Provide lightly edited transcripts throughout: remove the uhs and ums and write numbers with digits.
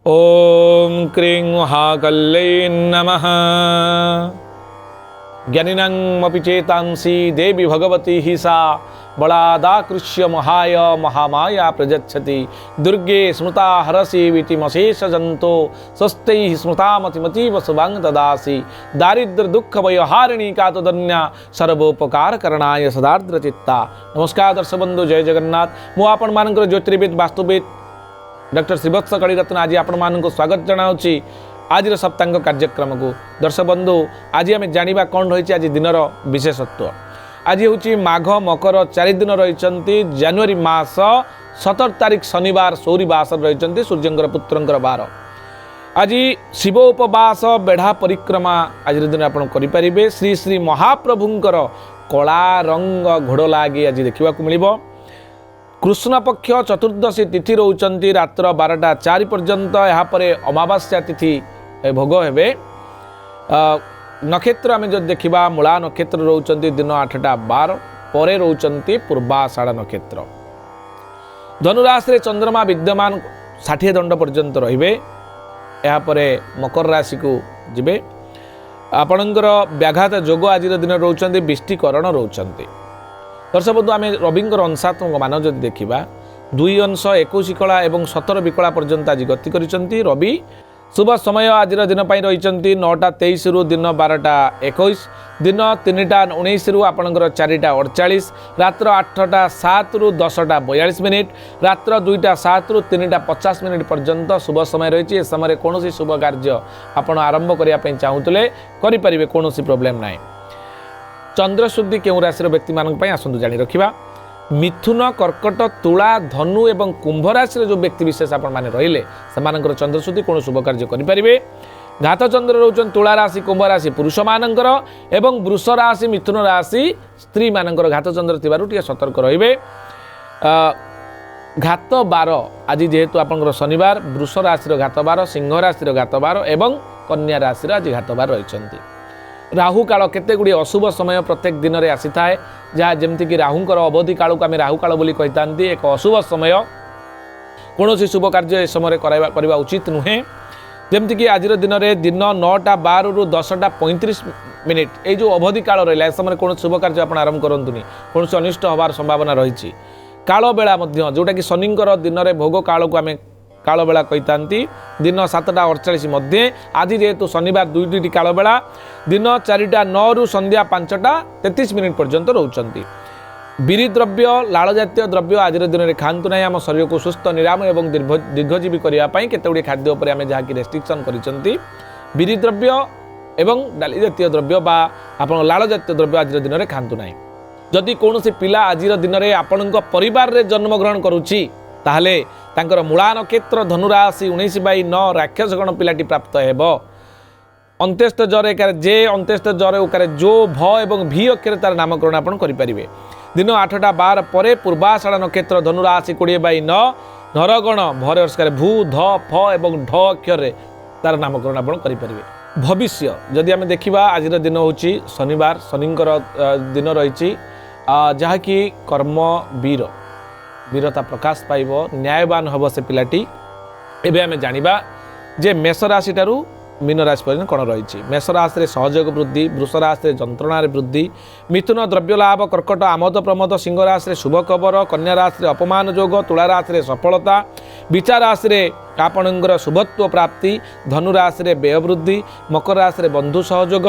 ओम क्रीं महाकल्लै नमः। ज्ञानिनामपि चेतांसि देवी भगवती हि सा बलादाकृष्य महाय महामाया प्रयच्छति। दुर्गे स्मृता हरसि वितिमशेष जंतो स्वस्तैः स्मृतामतिमतीव शुभांग ददासि। दारिद्र्य दुख भयहारिणी कातुदन्या सर्वोपकार करणाय सदार्द्र चित्ता। नमस्कार दर्शक बंधु, जय जगन्नाथ। मु आपण मानकर ज्योतिर्विद वास्तुविद डॉक्टर श्रीवत्स कलिरत्न आज आपण मानक स्वागत जनाऊँगी आज सप्तांग कार्यक्रम को। दर्शक बंधु, आज आम जाना कौन रही आज दिनर विशेषत्व। आज हूँ माघ मकर 4 दिन रही जनवरी मास 17 तारिख शनिवार सौरीवास रही सूर्यंकर पुत्रंकर बार। आज शिव उपवास बेढ़ा परिक्रमा आज दिन आप करें। श्री श्री महाप्रभुंकर कला रंग घोड़ लगे आज देखा मिल। कृष्ण पक्ष चतुर्दशी तिथि रोचंती रात्र 12टा 4 पर्यंत। यापर अमावास्या तिथि भोग हेबे। नक्षत्र आम जो देखा मूला नक्षत्र रोचंती दिन 8टा 12 पर रोचंती पूर्वाषाढ़ नक्षत्र। धनुराशि चंद्रमा विद्यमान 60 दंड पर्यंत रहिबे। यापर मकर राशि को जिबे। आपणकर व्याघात जोग आज दिन रोचंती विष्टिकरण रोचंती। दर्शक बंधु, आम रविंकर अंशात्मक मान जब देखा 2 अंश 21 कला और 17 विकला पर्यंत आज गति करिसेंती। रवि शुभ समय आज दिन पर रही 9टा 23 रु दिन 12टा 21, दिन 3टा 19 रु आपणकर 4टा 48, रात्र 8टा 7 रु 10टा 42 मिनिट, रात्र 2टा 7 रु 3टा 50 मिनिट पर्यंत शुभ समय रही। ए समय कौन शुभ कार्य आपड़ आरंभ करने चाहूले करें, कौन प्रोब्लेम ना। चंद्रशुद्धि क्यों राशि व्यक्ति मानक आसतु जानी रखा। मिथुन कर्कट तुला धनु एवं कुंभ राशि जो व्यक्ति विशेष आपण माने रहिले से चंद्रशुद्धि कौन शुभ कार्य करें। घात चंद्र रोचन तुला राशि कुंभ राशि पुरुष मानकर एवं वृष राशि मिथुन राशि स्त्री मानकर घात चंद्र थिबारु टिके सतर्क रहिबे। घात 12 आज जेहेतु आपनकर शनिवार वृष राशि घात 12, सिंह राशि घात 12 एवं कन्या राशि आज घात 12 रही। राहु काल केते गुडी अशुभ समय प्रत्येक दिन में आसी थाए, जहाँ जमती राहुंकर अवधि काल को आम राहु काल बोली कही एक अशुभ समय। कौन शुभ कार्य समय करवा उचित नुहे। जमती आज दिन में दिन 9टा 12 रु 10टा 35 मिनिट ये जो अवधि काल रहा है समय कौन शुभ कार्य आप आरंभ करूँ, कौन अनिष्ट हबार संभावना रही। काल बेला जोटा कि शनिंकर दिन में भोग काल को आम काल बेला कही दिन 7टा 48 मध्य। आज जेहेतु शनिवार 2टी काल बेला दिन 4टा 9 रु संध्या 5टा 33 मिनिट पर्यंत रोचंती। बीरी द्रव्य लाल जातीय द्रव्य आज दिन में खातु ना। आम शरीर को सुस्थ निराम और दीर्घजीवी करने केतगुड़ी खाद्य उपर आम जहाँ कि रेस्ट्रिक्शन करिसेंती। बीरी द्रव्य एवं डाली जातीय द्रव्य बा आपन लाल जातीय द्रव्य आज दिन में खातु ना। जदि कौन पिला आज दिन में आपण परिवार रे जन्मग्रहण करुच्ची ताहले तांकर मूला नक्षत्र धनुराशि 19/9 राक्षसगण पिलाटी प्राप्त हेब। अंत्यस्थ जर एकार जे अंत्यस्थ जर उकार जो भ एवं भी अक्षर तार नामकरण आपण करें। दिन 8टा 12 पर पूर्वाषाढ़ नक्षत्र धनुराशि 20/9 नरगण भर भू ध फ एवं ढ अक्षर तार नामकरण आपण करें। भविष्य जदि आम देखा आज दिन हूँ शनिवार शनिंकर दिन रही, जहाँ कि कर्म वीर वीरता प्रकाश पाइब, न्यायवान हम से पिलाटी। एवं आम जाना जे मेष राशि ठारू मीन राशि पर्यटन कौन रही। मेष राशि सहयोग वृद्धि, वृष राशि जंत्रणा वृद्धि, मिथुन द्रव्य लाभ, कर्कट आमोद प्रमोद, सिंह राशि शुभ खबर, कन्या राशि अपमान जोग, तुला राशि सफलता, विचार राशि आपणकर शुभत्व प्राप्ति, धनु राशि व्यय वृद्धि, मकर राशि बंधु सहयोग,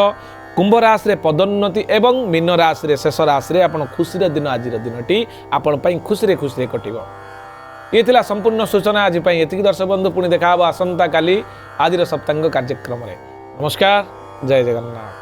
कुंभ राशि पदोन्नति एवं मीन राशि शेष राशि आपण खुशी दिन आज दिनटी आपण खुशी खुशी कटिब। ये थिला संपूर्ण सूचना आज ये दर्शक बंधु पुणी देखा आसंता काली आज सप्तांग कार्यक्रम। नमस्कार, जय जगन्नाथ।